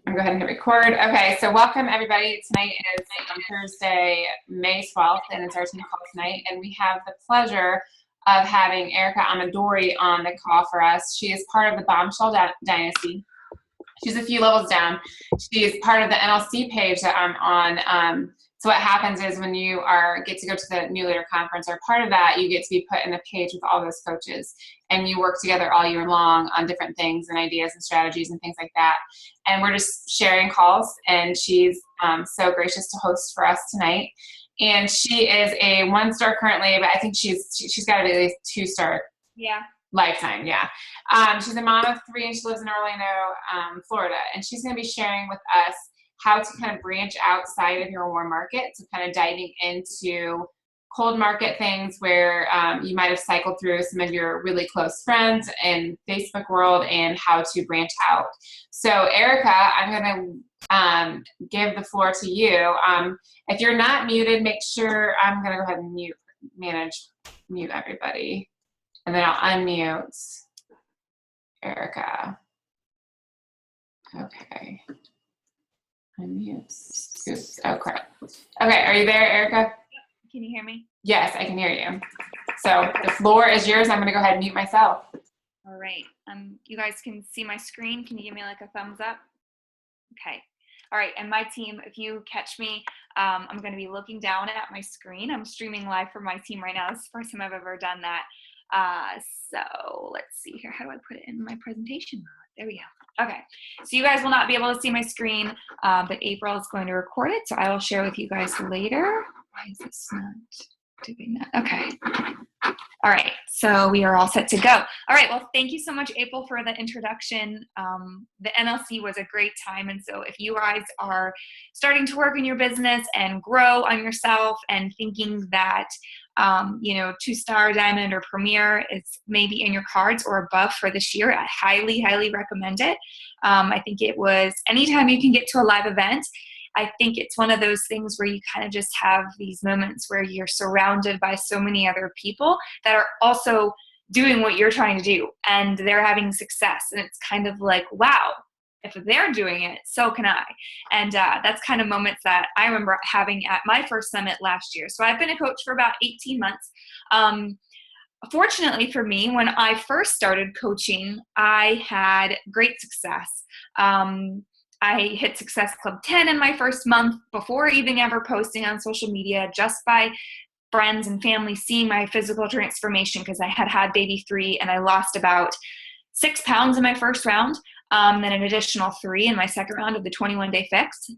I'm going to go ahead and hit record. Okay, so welcome everybody. Tonight is Thursday, May 12th, and it's our team call tonight. And we have the pleasure of having Erica Amadori on the call for us. She is part of the Bombshell Dynasty. She's a few levels down. She is part of the NLC page that I'm on. So what happens is when you get to go to the New Leader Conference or part of that, you get to be put in the page with all those coaches, and you work together all year long on different things and ideas and strategies and things like that. And we're just sharing calls, and she's so gracious to host for us tonight. And she is a 1-star currently, but I think she's got to be at least 2-star. Yeah. Lifetime, yeah. She's a mom of 3, and she lives in Orlando, Florida. And she's going to be sharing with us how to kind of branch outside of your warm market, so kind of diving into cold market things where you might have cycled through some of your really close friends in Facebook world, and how to branch out. So Erica, I'm going to give the floor to you. If you're not muted, make sure I'm going to go ahead and mute everybody. And then I'll unmute Erica. Okay. Unmute. Oops. Oh, crap. Okay, are you there, Erica? Can you hear me? Yes, I can hear you. So the floor is yours. I'm going to go ahead and mute myself. All right. You guys can see my screen. Can you give me like a thumbs up? Okay. All right. And my team, if you catch me, I'm going to be looking down at my screen. I'm streaming live for my team right now. This is the first time I've ever done that. So let's see here. How do I put it in my presentation mode? There we go. Okay. So you guys will not be able to see my screen, but April is going to record it. So I will share with you guys later. Why is this not doing that? Okay. All right. So we are all set to go. All right. Well, thank you so much, April, for the introduction. The NLC was a great time. And so if you guys are starting to work in your business and grow on yourself and thinking that 2-star diamond or premier is maybe in your cards or above for this year, I highly, highly recommend it. I think it was anytime you can get to a live event, I think it's one of those things where you kind of just have these moments where you're surrounded by so many other people that are also doing what you're trying to do, and they're having success. And it's kind of like, wow, if they're doing it, so can I. And that's kind of moments that I remember having at my first summit last year. So I've been a coach for about 18 months. Fortunately for me, when I first started coaching, I had great success. I hit Success Club 10 in my first month before even ever posting on social media, just by friends and family seeing my physical transformation, because I had baby 3 and I lost about 6 pounds in my first round, then an additional 3 in my second round of the 21-day fix.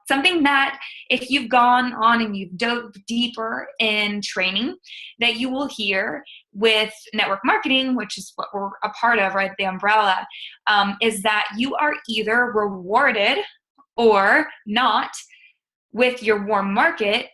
Something that if you've gone on and you've dove deeper in training, that you will hear with network marketing, which is what we're a part of, right, the umbrella, is that you are either rewarded or not with your warm market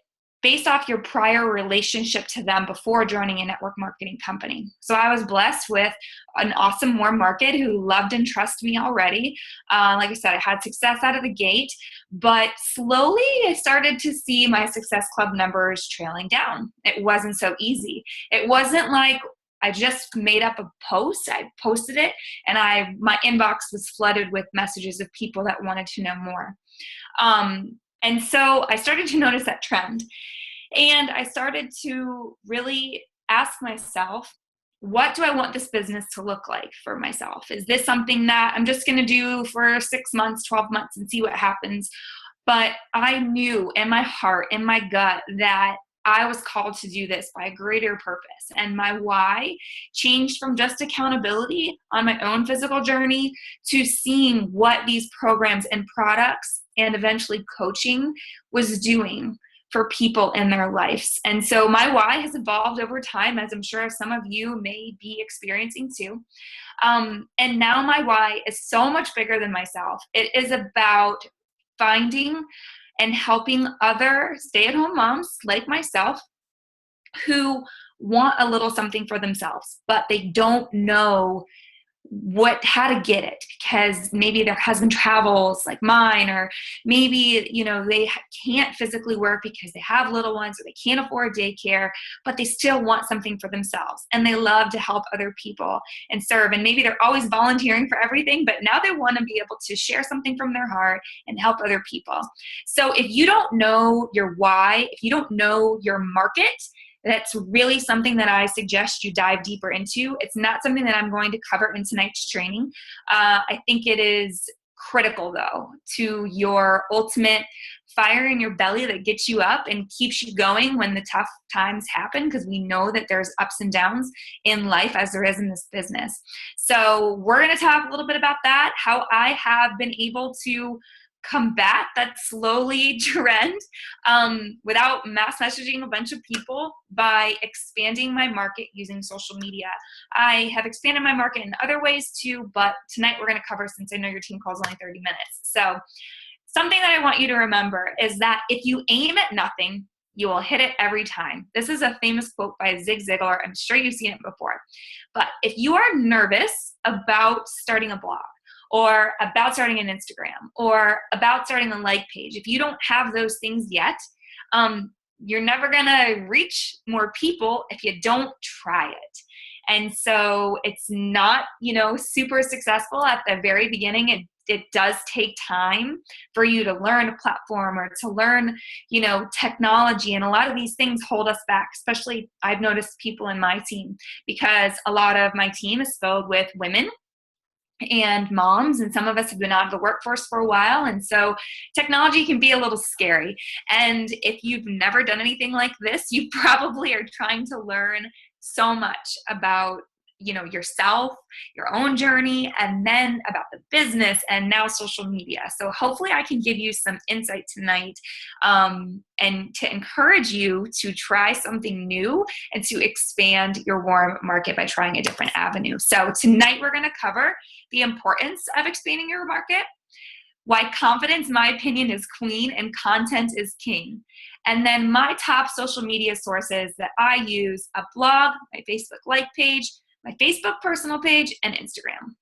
based off your prior relationship to them before joining a network marketing company. So I was blessed with an awesome warm market who loved and trusted me already. Like I said, I had success out of the gate, but slowly I started to see my Success Club numbers trailing down. It wasn't so easy. It wasn't like I just made up a post, I posted it, and my inbox was flooded with messages of people that wanted to know more. And so I started to notice that trend, and I started to really ask myself, what do I want this business to look like for myself? Is this something that I'm just going to do for 6 months, 12 months and see what happens? But I knew in my heart, in my gut, that I was called to do this by a greater purpose. And my why changed from just accountability on my own physical journey to seeing what these programs and products and eventually coaching was doing for people in their lives. And so my why has evolved over time, as I'm sure some of you may be experiencing too. And now my why is so much bigger than myself. It is about finding and helping other stay-at-home moms like myself who want a little something for themselves, but they don't know how to get it, because maybe their husband travels like mine, or maybe, they can't physically work because they have little ones or they can't afford daycare, but they still want something for themselves and they love to help other people and serve. And maybe they're always volunteering for everything, but now they want to be able to share something from their heart and help other people. So if you don't know your why, if you don't know your market, that's really something that I suggest you dive deeper into. It's not something that I'm going to cover in tonight's training. I think it is critical, though, to your ultimate fire in your belly that gets you up and keeps you going when the tough times happen, because we know that there's ups and downs in life as there is in this business. So we're going to talk a little bit about that, how I have been able to combat that slowly trend without mass messaging a bunch of people by expanding my market using social media. I have expanded my market in other ways too, but tonight we're going to cover, since I know your team calls only 30 minutes. So something that I want you to remember is that if you aim at nothing, you will hit it every time. This is a famous quote by Zig Ziglar. I'm sure you've seen it before. But if you are nervous about starting a blog, or about starting an Instagram, or about starting a like page, if you don't have those things yet, you're never gonna reach more people if you don't try it. And so it's not, super successful at the very beginning. It does take time for you to learn a platform or to learn, technology. And a lot of these things hold us back, especially I've noticed people in my team, because a lot of my team is filled with women and moms, and some of us have been out of the workforce for a while, and so technology can be a little scary. And if you've never done anything like this, you probably are trying to learn so much about yourself, your own journey, and then about the business, and now social media. So hopefully I can give you some insight tonight, and to encourage you to try something new and to expand your warm market by trying a different avenue. So tonight we're going to cover the importance of expanding your market, why confidence, in my opinion, is queen and content is king. And then my top social media sources that I use: a blog, my Facebook like page, my Facebook personal page, and Instagram.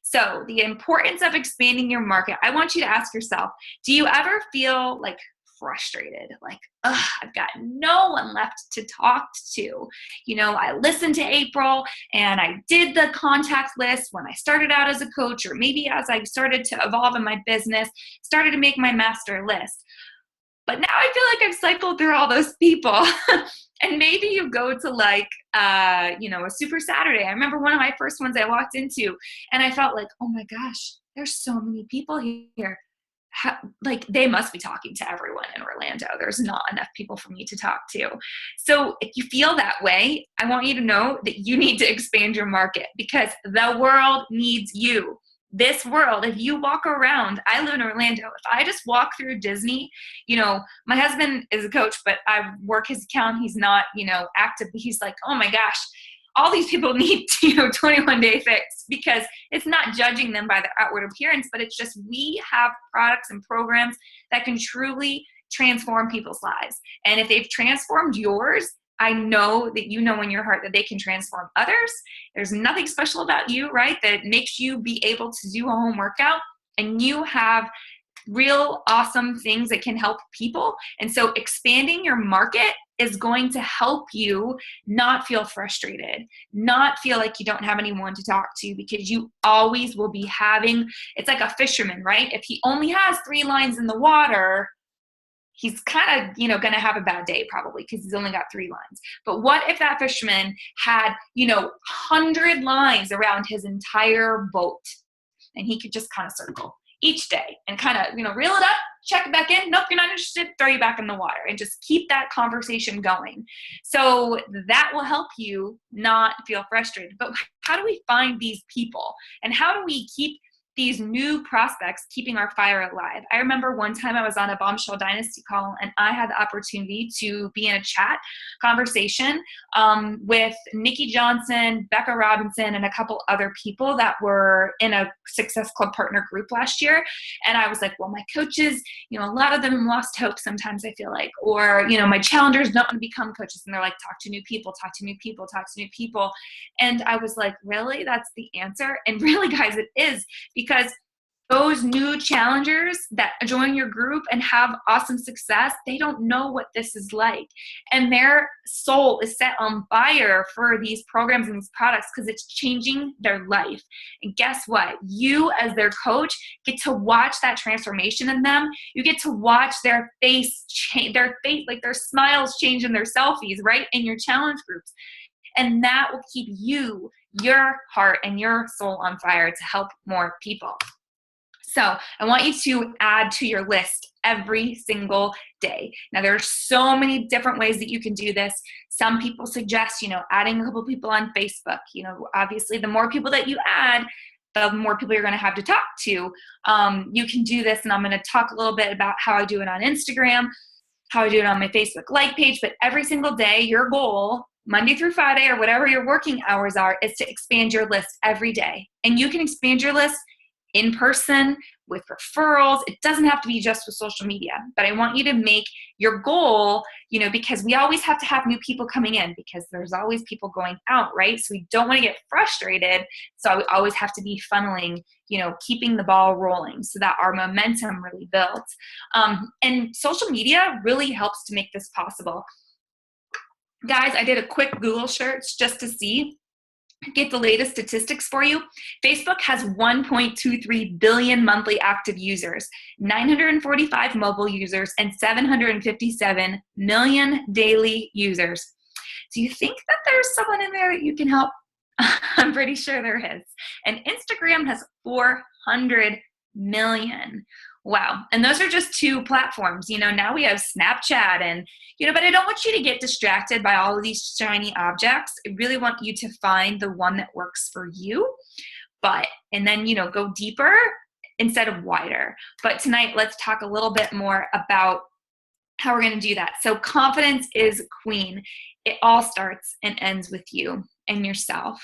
So the importance of expanding your market. I want you to ask yourself, do you ever feel like frustrated? Like, I've got no one left to talk to. I listened to April and I did the contact list when I started out as a coach, or maybe as I started to evolve in my business, started to make my master list. But now I feel like I've cycled through all those people. And maybe you go to a Super Saturday. I remember one of my first ones I walked into and I felt like, oh my gosh, there's so many people here. They must be talking to everyone in Orlando. There's not enough people for me to talk to. So if you feel that way, I want you to know that you need to expand your market, because the world needs you. This world, if you walk around, I live in Orlando, if I just walk through Disney, my husband is a coach, but I work his account. He's not, active. He's like, oh my gosh, all these people need, 21-day fix, because it's not judging them by their outward appearance, but it's just, we have products and programs that can truly transform people's lives. And if they've transformed yours, I know that you know in your heart that they can transform others. There's nothing special about you, right, that makes you be able to do a home workout, and you have real awesome things that can help people. And so expanding your market is going to help you not feel frustrated, not feel like you don't have anyone to talk to, because you always will be having, it's like a fisherman, right? If he only has 3 lines in the water, he's kind of, going to have a bad day probably, because he's only got 3 lines. But what if that fisherman had, 100 lines around his entire boat, and he could just kind of circle each day and kind of, reel it up, check it back in. Nope, you're not interested. Throw you back in the water, and just keep that conversation going. So that will help you not feel frustrated. But how do we find these people, and how do we keep these new prospects keeping our fire alive. I remember one time I was on a Bombshell Dynasty call, and I had the opportunity to be in a chat conversation with Nikki Johnson, Becca Robinson, and a couple other people that were in a Success Club partner group last year. And I was like, well, my coaches, a lot of them lost hope sometimes, I feel like, or, my challengers don't want to become coaches. And they're like, talk to new people, talk to new people, talk to new people. And I was like, really? That's the answer? And really, guys, it is, because those new challengers that join your group and have awesome success, they don't know what this is like. And their soul is set on fire for these programs and these products because it's changing their life. And guess what? You, as their coach, get to watch that transformation in them. You get to watch their face change, like their smiles change in their selfies, right? In your challenge groups. And that will keep you, your heart, and your soul on fire to help more people. So I want you to add to your list every single day. Now, there are so many different ways that you can do this. Some people suggest, adding a couple people on Facebook. Obviously, the more people that you add, the more people you're going to have to talk to. You can do this, and I'm going to talk a little bit about how I do it on Instagram, how I do it on my Facebook like page. But every single day, your goal, Monday through Friday, or whatever your working hours are, is to expand your list every day. And you can expand your list in person, with referrals. It doesn't have to be just with social media, but I want you to make your goal, because we always have to have new people coming in because there's always people going out, right? So we don't want to get frustrated. So we always have to be funneling, keeping the ball rolling so that our momentum really builds. And social media really helps to make this possible. Guys, I did a quick Google search just to get the latest statistics for you. Facebook has 1.23 billion monthly active users, 945 mobile users, and 757 million daily users. Do you think that there's someone in there that you can help? I'm pretty sure there is. And Instagram has 400 million. Wow. And those are just two platforms. Now we have Snapchat and, but I don't want you to get distracted by all of these shiny objects. I really want you to find the one that works for you. And then, go deeper instead of wider. But tonight, let's talk a little bit more about how we're going to do that. So confidence is queen. It all starts and ends with you and yourself.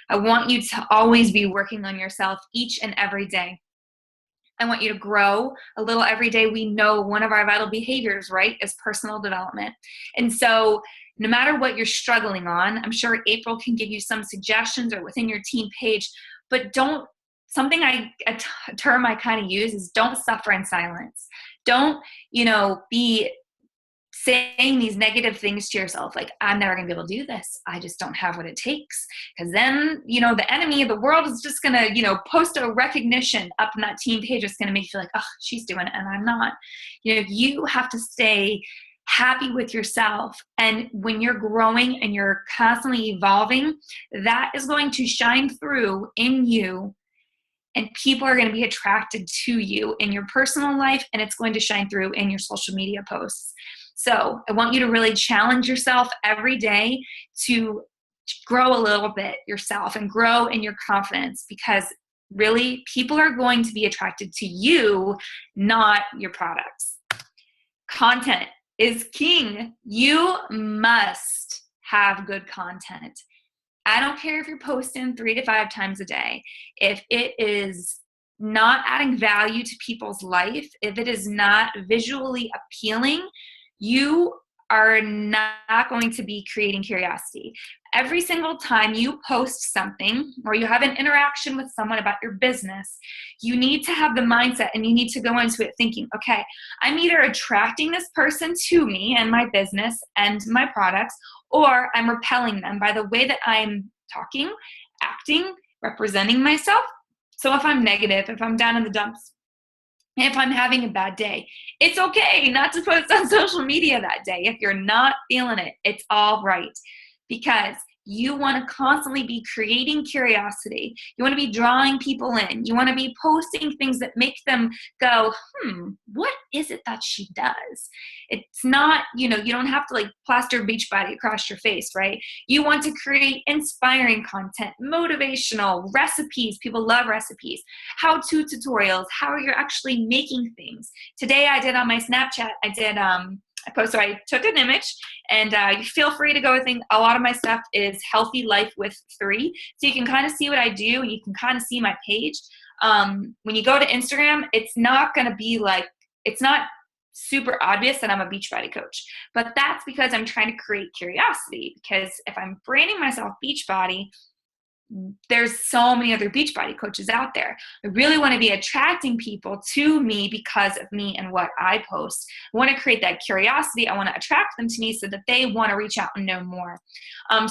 I want you to always be working on yourself each and every day. I want you to grow a little every day. We know one of our vital behaviors, right, is personal development. And so no matter what you're struggling on, I'm sure April can give you some suggestions or within your team page, but a term I kind of use is don't suffer in silence. Don't, be saying these negative things to yourself, like, I'm never going to be able to do this. I just don't have what it takes. Because then, the enemy of the world is just going to, post a recognition up in that team page. It's going to make you feel like, oh, she's doing it and I'm not. You have to stay happy with yourself. And when you're growing and you're constantly evolving, that is going to shine through in you. And people are going to be attracted to you in your personal life, and it's going to shine through in your social media posts. So I want you to really challenge yourself every day to grow a little bit yourself and grow in your confidence, because really people are going to be attracted to you, not your products. Content is king. You must have good content. I don't care if you're posting 3 to 5 times a day. If it is not adding value to people's life, if it is not visually appealing, you are not going to be creating curiosity. Every single time you post something or you have an interaction with someone about your business, you need to have the mindset and you need to go into it thinking, okay, I'm either attracting this person to me and my business and my products, or I'm repelling them by the way that I'm talking, acting, representing myself. So if I'm negative, if I'm down in the dumps, if I'm having a bad day, it's okay not to post on social media that day. If you're not feeling it, it's all right, because You want to constantly be creating curiosity. You want to be drawing people in. You want to be posting things that make them go, what is it that she does? It's not, you don't have to like plaster Beachbody across your face, right? You want to create inspiring content, motivational recipes. People love recipes, how-to tutorials, how you're actually making things. Today I did on my Snapchat, so I took an image, and you feel free to go with things. A lot of my stuff is healthy life with 3. So you can kind of see what I do, and you can kind of see my page. When you go to Instagram, it's not going to be like, it's not super obvious that I'm a Beachbody coach, but that's because I'm trying to create curiosity, because if I'm branding myself Beachbody, there's so many other Beachbody coaches out there. I really want to be attracting people to me because of me and what I post. I want to create that curiosity. I want to attract them to me so that they want to reach out and know more.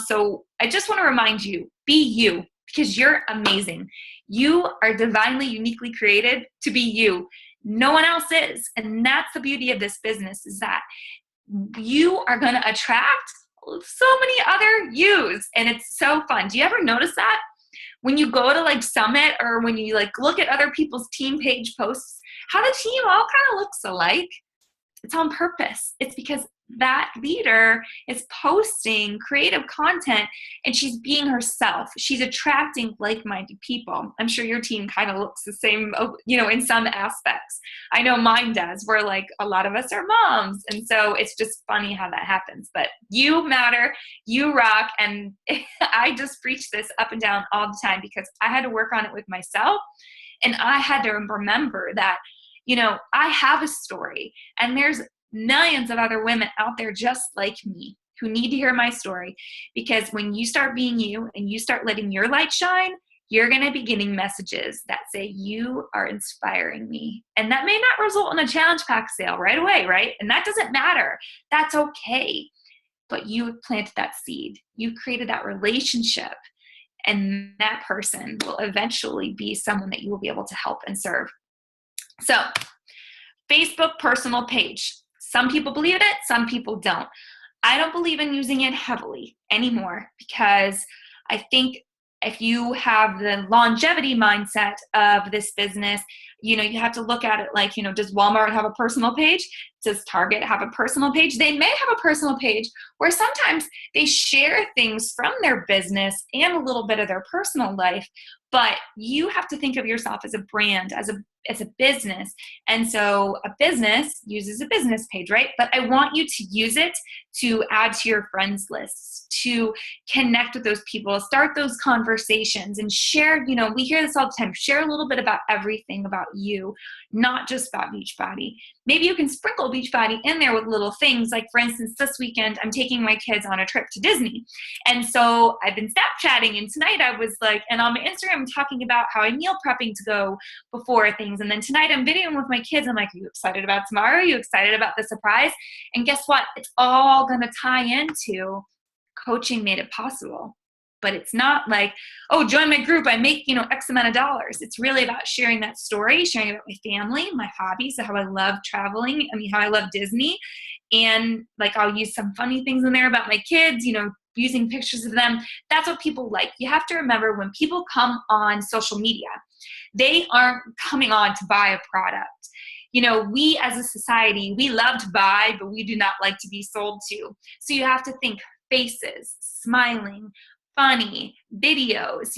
So I just want to remind you, be you, because you're amazing. You are divinely, uniquely created to be you. No one else is. And that's the beauty of this business, is that you are going to attract so many other yous, and it's so fun. Do you ever notice that when you go to like Summit, or when you like look at other people's team page posts, how the team all kind of looks alike? It's on purpose. It's because that leader is posting creative content and she's being herself. She's attracting like-minded people. I'm sure your team kind of looks the same, in some aspects. I know mine does. We're like, a lot of us are moms. And so it's just funny how that happens. But you matter, you rock. And I just preach this up and down all the time, because I had to work on it with myself. And I had to remember that, I have a story, and there's millions of other women out there just like me who need to hear my story. Because when you start being you and you start letting your light shine, you're going to be getting messages that say, you are inspiring me. And that may not result in a challenge pack sale right away, right? And that doesn't matter. That's okay. But you planted that seed. You created that relationship. And that person will eventually be someone that you will be able to help and serve. So, Facebook personal page. Some people believe in it, some people don't. I don't believe in using it heavily anymore, because I think if you have the longevity mindset of this business, you have to look at it like, does Walmart have a personal page? Does Target have a personal page? They may have a personal page where sometimes they share things from their business and a little bit of their personal life, but you have to think of yourself as a brand, as a business. And so a business uses a business page, right? But I want you to use it to add to your friends lists, to connect with those people, start those conversations, and share, we hear this all the time, share a little bit about everything about you, not just about Beachbody. Maybe you can sprinkle Beachbody in there with little things. Like, for instance, this weekend, I'm taking my kids on a trip to Disney. And so I've been Snapchatting, and tonight I was like, and on my Instagram, I'm talking about how I'm meal prepping to go before things. And then tonight I'm videoing with my kids. I'm like, are you excited about tomorrow? Are you excited about the surprise? And guess what? It's all going to tie into coaching made it possible. But it's not like, oh, join my group, I make, X amount of dollars. It's really about sharing that story, sharing about my family, my hobbies, how I love traveling, how I love Disney. And like, I'll use some funny things in there about my kids, using pictures of them. That's what people like. You have to remember, when people come on social media, they aren't coming on to buy a product. We as a society, we love to buy, but we do not like to be sold to. So you have to think faces, smiling, funny, videos,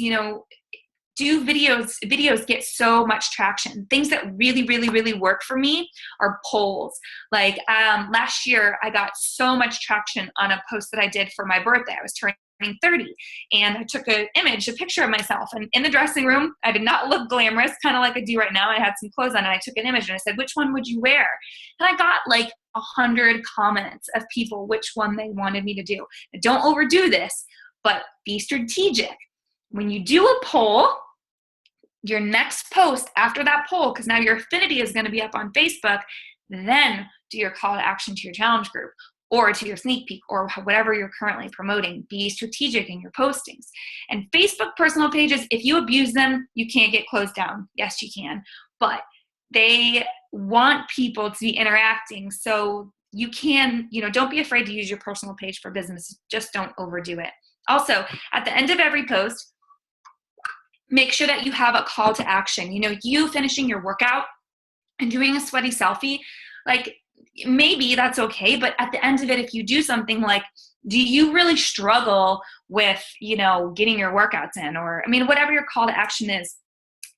do videos get so much traction. Things that really, really, really work for me are polls. Like last year, I got so much traction on a post that I did for my birthday. I was turning 30, and I took a picture of myself, and in the dressing room, I did not look glamorous, kind of like I do right now. I had some clothes on, and I took an image and I said, which one would you wear? And I got like 100 comments of people which one they wanted me to do. Now, don't overdo this, but be strategic. When you do a poll, your next post after that poll, because now your affinity is going to be up on Facebook, then do your call to action to your challenge group, or to your sneak peek, or whatever you're currently promoting. Be strategic in your postings. And Facebook personal pages, if you abuse them, you can't get closed down. Yes, you can. But they want people to be interacting. So you can, don't be afraid to use your personal page for business. Just don't overdo it. Also, at the end of every post, make sure that you have a call to action. You finishing your workout and doing a sweaty selfie, like maybe that's okay. But at the end of it, if you do something like, do you really struggle with, getting your workouts in? Or, whatever your call to action is,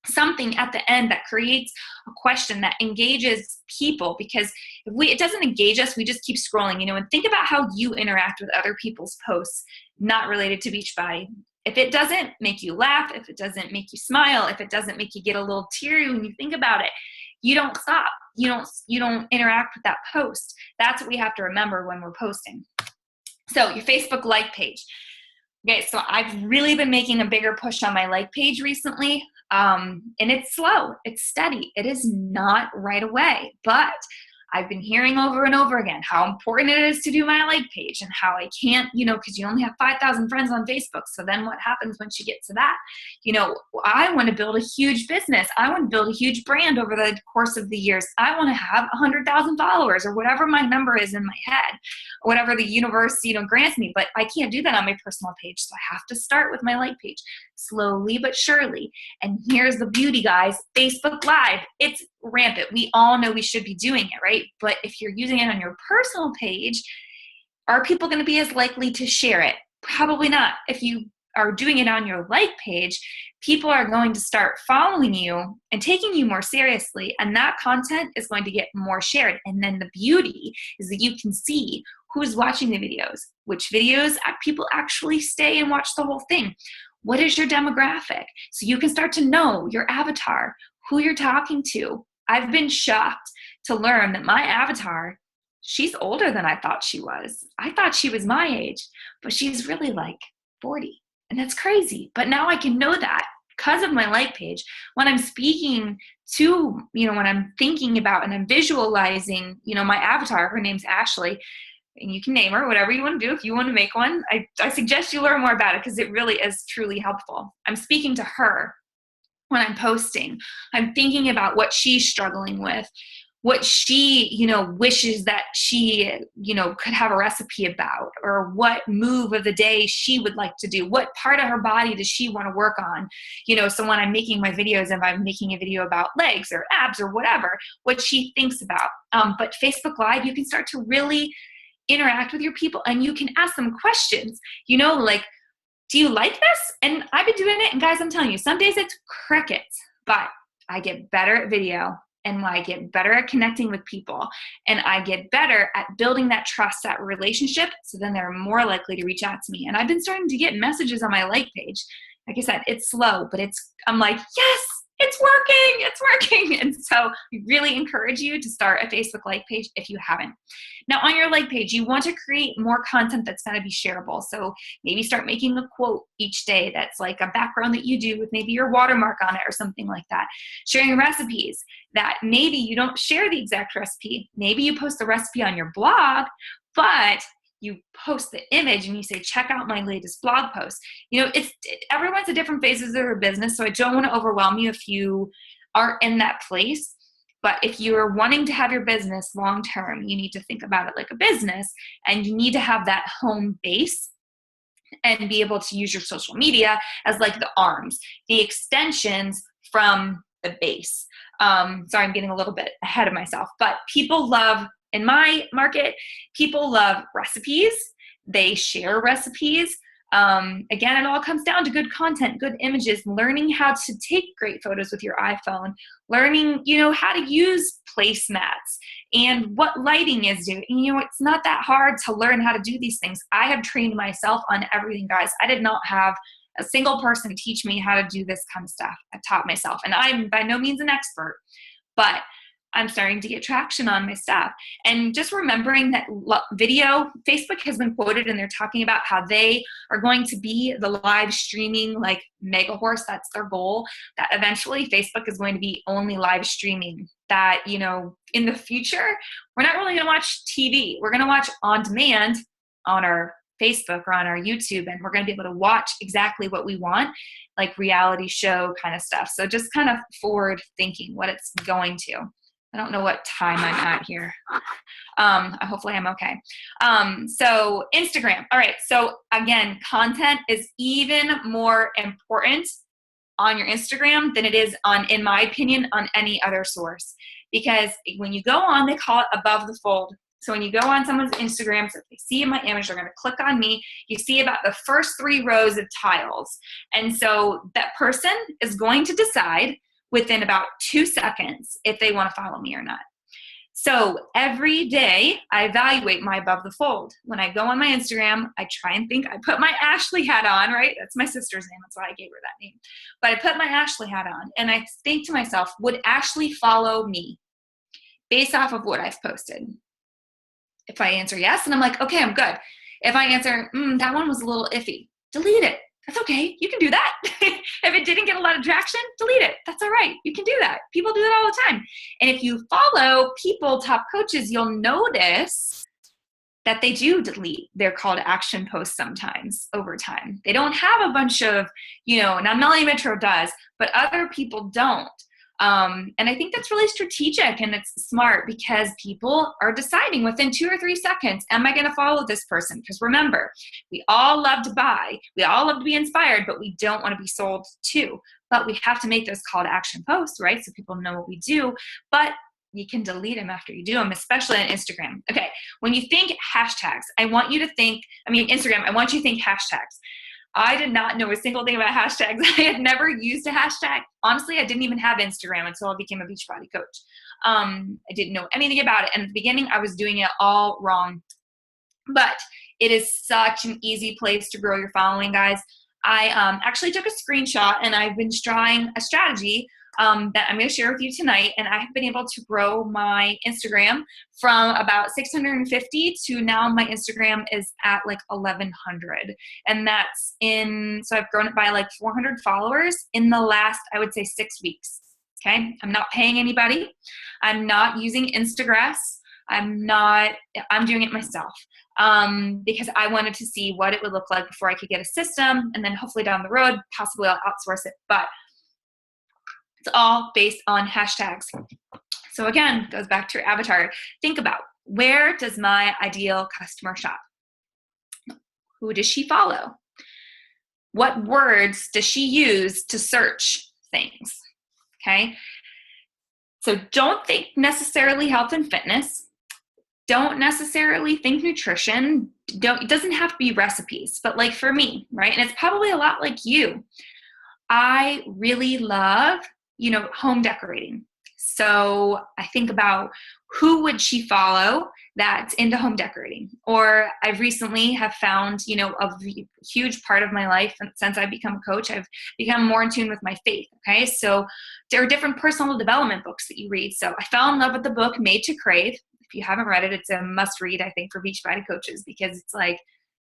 something at the end that creates a question that engages people, because if it doesn't engage us, we just keep scrolling, and think about how you interact with other people's posts not related to Beachbody. If it doesn't make you laugh, if it doesn't make you smile, if it doesn't make you get a little teary when you think about it, you don't stop. You don't interact with that post. That's what we have to remember when we're posting. So your Facebook like page. Okay, so I've really been making a bigger push on my like page recently. And it's slow, it's steady. It is not right away, but I've been hearing over and over again how important it is to do my like page, and how I can't, because you only have 5,000 friends on Facebook. So then what happens once you get to that? I want to build a huge business. I want to build a huge brand over the course of the years. I want to have 100,000 followers, or whatever my number is in my head, or whatever the universe, grants me. But I can't do that on my personal page. So I have to start with my like page, slowly but surely. And here's the beauty, guys. Facebook Live, it's rampant. We all know we should be doing it, right? But if you're using it on your personal page, are people going to be as likely to share it? Probably not. If you are doing it on your like page, people are going to start following you and taking you more seriously, and that content is going to get more shared. And then the beauty is that you can see who's watching the videos, which videos people actually stay and watch the whole thing. What is your demographic? So you can start to know your avatar, who you're talking to. I've been shocked to learn that my avatar, she's older than I thought she was. I thought she was my age, but she's really like 40. And that's crazy. But now I can know that because of my like page. When I'm speaking to, when I'm thinking about and I'm visualizing, my avatar, her name's Ashley, and you can name her, whatever you want to do. If you want to make one, I suggest you learn more about it, because it really is truly helpful. I'm speaking to her when I'm posting. I'm thinking about what she's struggling with, what she, wishes that she, could have a recipe about, or what move of the day she would like to do. What part of her body does she want to work on? So when I'm making my videos, if I'm making a video about legs or abs or whatever, what she thinks about. But Facebook Live, you can start to really interact with your people, and you can ask them questions, like, do you like this? And I've been doing it, and guys, I'm telling you, some days it's crickets, but I get better at video, and I get better at connecting with people, and I get better at building that trust, that relationship, so then they're more likely to reach out to me. And I've been starting to get messages on my like page. Like I said, it's slow, but I'm like, yes, it's working. And so I really encourage you to start a Facebook like page if you haven't. Now on your like page, you want to create more content that's going to be shareable. So maybe start making a quote each day that's like a background that you do with maybe your watermark on it or something like that. Sharing recipes that maybe you don't share the exact recipe. Maybe you post the recipe on your blog, but you post the image and you say, check out my latest blog post. Everyone's at different phases of their business, so I don't want to overwhelm you if you aren't in that place. But if you're wanting to have your business long term, you need to think about it like a business, and you need to have that home base and be able to use your social media as like the arms, the extensions from the base. Sorry, I'm getting a little bit ahead of myself, but people love, in my market, people love recipes. They share recipes. Again, it all comes down to good content, good images, learning how to take great photos with your iPhone, learning, how to use placemats and what lighting is doing. It's not that hard to learn how to do these things. I have trained myself on everything, guys. I did not have a single person teach me how to do this kind of stuff. I taught myself, and I'm by no means an expert, but I'm starting to get traction on my stuff. And just remembering that video, Facebook has been quoted, and they're talking about how they are going to be the live streaming like mega horse. That's their goal, that eventually Facebook is going to be only live streaming. That, in the future, we're not really going to watch TV. We're going to watch on demand on our Facebook or on our YouTube, and we're going to be able to watch exactly what we want, like reality show kind of stuff. So just kind of forward thinking what it's going to. I don't know what time I'm at here. Hopefully I'm okay. So Instagram. All right. So again, content is even more important on your Instagram than it is on, in my opinion, on any other source. Because when you go on, they call it above the fold. So when you go on someone's Instagram, so if they see my image, they're going to click on me. You see about the first 3 rows of tiles. And so that person is going to decide within about 2 seconds if they want to follow me or not. So every day I evaluate my above the fold. When I go on my Instagram, I try and think, I put my Ashley hat on, right? That's my sister's name. That's why I gave her that name. But I put my Ashley hat on and I think to myself, would Ashley follow me based off of what I've posted? If I answer yes, and I'm like, okay, I'm good. If I answer, that one was a little iffy, delete it. That's okay. You can do that. If it didn't get a lot of traction, delete it. That's all right. You can do that. People do that all the time. And if you follow people, top coaches, you'll notice that they do delete their call to action posts sometimes over time. They don't have a bunch of, now Melanie Metro does, but other people don't. And I think that's really strategic and it's smart because people are deciding within 2 or 3 seconds, am I going to follow this person? Because remember, we all love to buy, we all love to be inspired, but we don't want to be sold to. But we have to make those call to action posts, right? So people know what we do, but you can delete them after you do them, especially on Instagram. Okay, when you think hashtags, Instagram, I want you to think hashtags. I did not know a single thing about hashtags. I had never used a hashtag. Honestly, I didn't even have Instagram until I became a Beachbody coach. I didn't know anything about it. And at the beginning, I was doing it all wrong. But it is such an easy place to grow your following, guys. I actually took a screenshot and I've been trying a strategy that I'm going to share with you tonight. And I have been able to grow my Instagram from about 650 to now my Instagram is at like 1,100. And so I've grown it by like 400 followers in the last, I would say 6 weeks. Okay. I'm not paying anybody. I'm not using Instagram. I'm doing it myself because I wanted to see what it would look like before I could get a system. And then hopefully down the road, possibly I'll outsource it. But it's all based on hashtags. So again, goes back to your avatar. Think about, where does my ideal customer shop? Who does she follow? What words does she use to search things? Okay. So don't think necessarily health and fitness. Don't necessarily think nutrition. It doesn't have to be recipes, but like for me, right? And it's probably a lot like you. I really love home decorating. So I think about, who would she follow that's into home decorating? Or I've recently have found, a huge part of my life since I've become a coach, I've become more in tune with my faith. Okay. So there are different personal development books that you read. So I fell in love with the book Made to Crave. If you haven't read it, it's a must read, I think, for Beachbody coaches, because it's like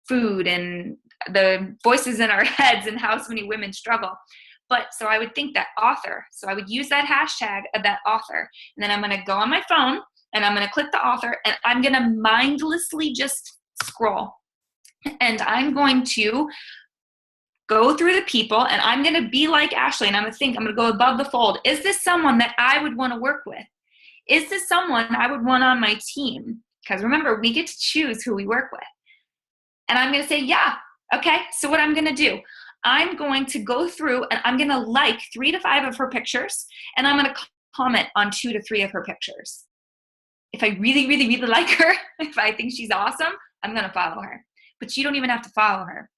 food and the voices in our heads and how so many women struggle. But so I would think that author. So I would use that hashtag of that author. And then I'm going to go on my phone and I'm going to click the author and I'm going to mindlessly just scroll. And I'm going to go through the people and I'm going to be like Ashley and I'm going to go above the fold. Is this someone that I would want to work with? Is this someone I would want on my team? Because remember, we get to choose who we work with. And I'm going to say, yeah, okay. So what I'm going to do, I'm going to go through and I'm going to like 3 to 5 of her pictures and I'm going to comment on 2 to 3 of her pictures. If I really, really, really like her, if I think she's awesome, I'm going to follow her. But you don't even have to follow her.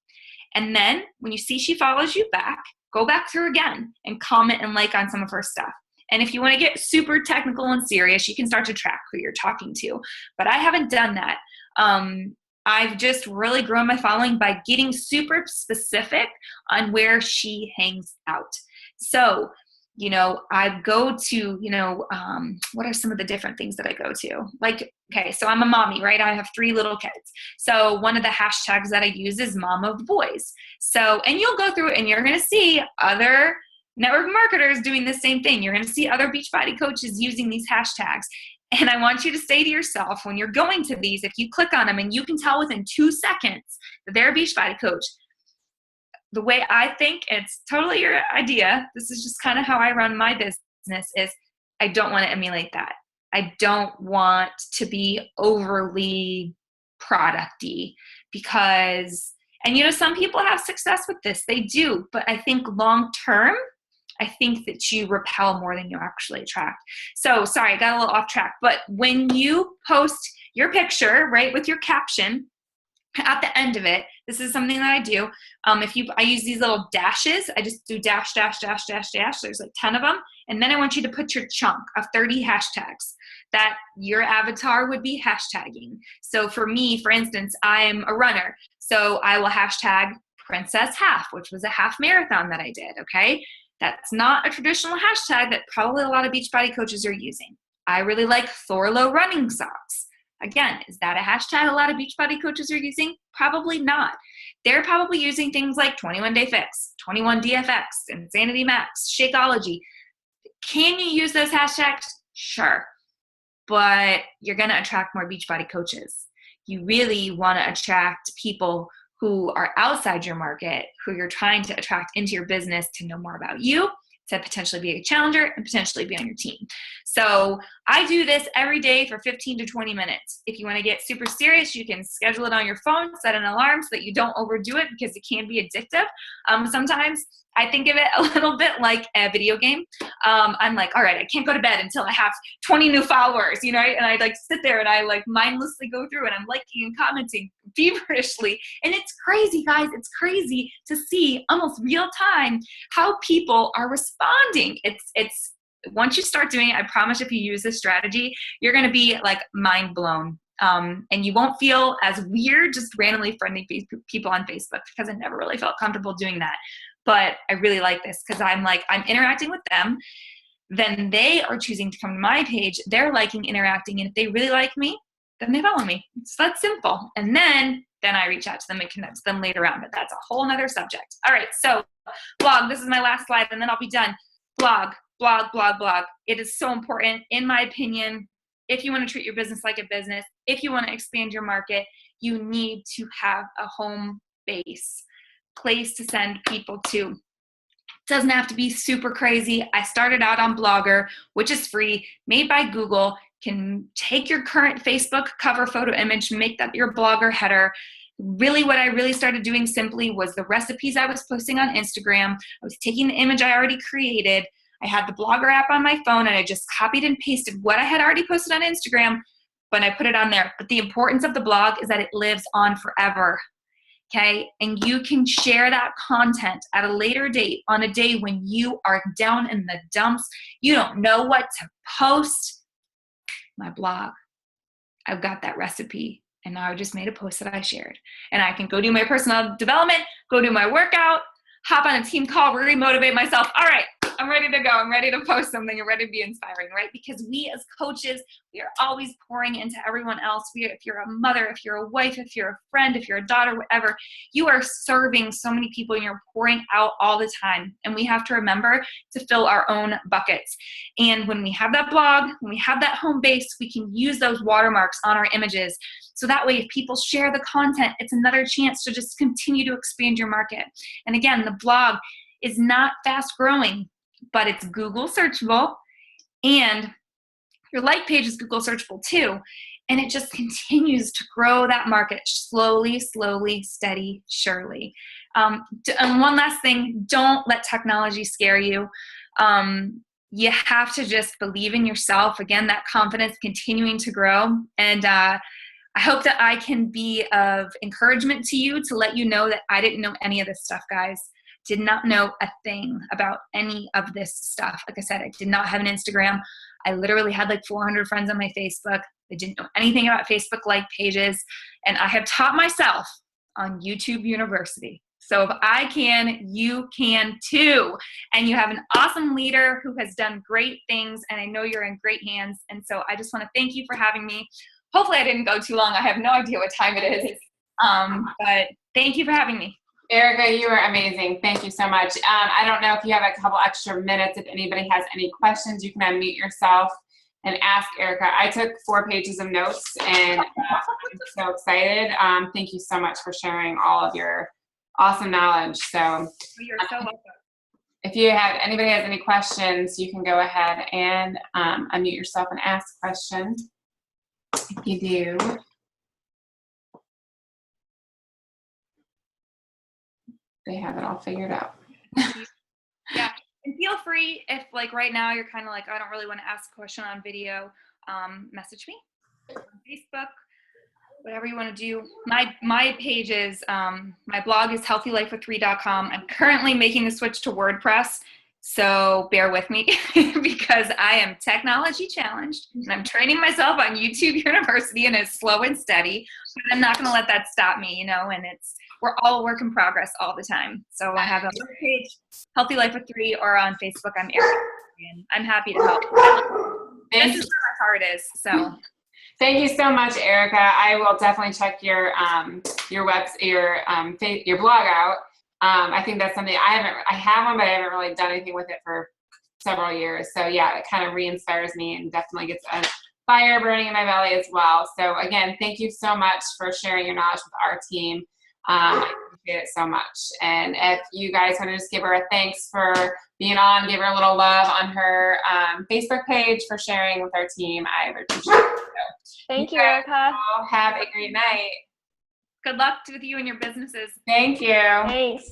And then when you see she follows you back, go back through again and comment and like on some of her stuff. And if you want to get super technical and serious, you can start to track who you're talking to. But I haven't done that. I've just really grown my following by getting super specific on where she hangs out. So, I go to, what are some of the different things that I go to? Like, okay, so I'm a mommy, right? I have 3 little kids. So one of the hashtags that I use is mom of boys. So, and you'll go through it and you're going to see other network marketers doing the same thing. You're going to see other Beachbody coaches using these hashtags. And I want you to say to yourself, when you're going to these, if you click on them and you can tell within 2 seconds that they're a Beachbody coach, the way I think, it's totally your idea, this is just kind of how I run my business, is I don't want to emulate that. I don't want to be overly product-y because, and you know, some people have success with this, they do, but I think long-term, I think that you repel more than you actually attract. So sorry, I got a little off track, but when you post your picture, right, with your caption, at the end of it, this is something that I do. I use these little dashes. I just do dash, dash, dash, dash, dash. There's like 10 of them. And then I want you to put your chunk of 30 hashtags that your avatar would be hashtagging. So for me, for instance, I'm a runner. So I will hashtag Princess Half, which was a half marathon that I did, okay? That's not a traditional hashtag that probably a lot of Beachbody coaches are using. I really like Thorlo running socks. Again, is that a hashtag a lot of Beachbody coaches are using? Probably not. They're probably using things like 21 Day Fix, 21 DFX, Insanity Max, Shakeology. Can you use those hashtags? Sure. But you're going to attract more Beachbody coaches. You really want to attract people who are outside your market, who you're trying to attract into your business to know more about you, to potentially be a challenger and potentially be on your team. So I do this every day for 15 to 20 minutes. If you want to get super serious, you can schedule it on your phone, set an alarm so that you don't overdo it because it can be addictive. Sometimes I think of it a little bit like a video game. I'm like, all right, I can't go to bed until I have 20 new followers, you know, and I like sit there and I like mindlessly go through and I'm liking and commenting feverishly. And it's crazy, guys. It's crazy to see almost real time how people are responding. It's once you start doing it, I promise if you use this strategy, you're going to be like mind blown. And you won't feel as weird just randomly friending people on Facebook because I never really felt comfortable doing that. But I really like this because I'm interacting with them. Then they are choosing to come to my page. They're liking, interacting. And if they really like me, then they follow me. It's that simple. And then I reach out to them and connect to them later on. But that's a whole nother subject. All right. So blog, this is my last slide and then I'll be done. Blog, blog, blog, blog. It is so important, in my opinion. If you want to treat your business like a business, if you want to expand your market, you need to have a home base, place to send people to. It doesn't have to be super crazy. I started out on Blogger, which is free, made by Google. Can take your current Facebook cover photo image, make that your Blogger header. Really, what I really started doing simply was the recipes I was posting on Instagram. I was taking the image I already created. I had the Blogger app on my phone and I just copied and pasted what I had already posted on Instagram, but I put it on there. But the importance of the blog is that it lives on forever. Okay, and you can share that content at a later date on a day when you are down in the dumps. You don't know what to post. My blog, I've got that recipe, and now I just made a post that I shared. And I can go do my personal development, go do my workout, hop on a team call, really motivate myself. All right, I'm ready to go. I'm ready to post something. I'm ready to be inspiring, right? Because we as coaches, we are always pouring into everyone else. If you're a mother, if you're a wife, if you're a friend, if you're a daughter, whatever, you are serving so many people and you're pouring out all the time. And we have to remember to fill our own buckets. And when we have that blog, when we have that home base, we can use those watermarks on our images. So that way, if people share the content, it's another chance to just continue to expand your market. And again, the blog is not fast growing, but it's Google searchable, and your like page is Google searchable too. And it just continues to grow that market slowly, slowly, steady, surely. And one last thing, don't let technology scare you. You have to just believe in yourself. Again, that confidence continuing to grow. And I hope that I can be of encouragement to you to let you know that I didn't know any of this stuff, guys. Did not know a thing about any of this stuff. Like I said, I did not have an Instagram. I literally had like 400 friends on my Facebook. I didn't know anything about Facebook like pages. And I have taught myself on YouTube University. So if I can, you can too. And you have an awesome leader who has done great things. And I know you're in great hands. And so I just want to thank you for having me. Hopefully I didn't go too long. I have no idea what time it is. But thank you for having me. Erica, you are amazing. Thank you so much. I don't know if you have a couple extra minutes. If anybody has any questions, you can unmute yourself and ask Erica. I took 4 pages of notes and I'm so excited. Thank you so much for sharing all of your awesome knowledge. So You're so welcome. if anybody has any questions, you can go ahead and unmute yourself and ask a question. If you do. They have it all figured out. Yeah, and feel free if like right now you're kind of like, I don't really want to ask a question on video, message me on Facebook, whatever you want to do. My page is, my blog is healthylifewith3.com. I'm currently making the switch to WordPress, so bear with me because I am technology challenged and I'm training myself on YouTube University, and it's slow and steady, but I'm not going to let that stop me, you know, and we're all a work in progress all the time. So I have a page, Healthy Life with 3, or on Facebook, I'm Erica, and I'm happy to help. This is where my heart is, so. Thank you so much, Erica. I will definitely check your blog out. I think that's something I have one, but I haven't really done anything with it for several years. So yeah, it kind of re-inspires me and definitely gets a fire burning in my belly as well. So again, thank you so much for sharing your knowledge with our team. I appreciate it so much. And if you guys want to just give her a thanks for being on, give her a little love on her Facebook page for sharing with our team, I appreciate it. So, Thank you, Erica. all have a great night. Good luck with you and your businesses. Thank you. Thanks.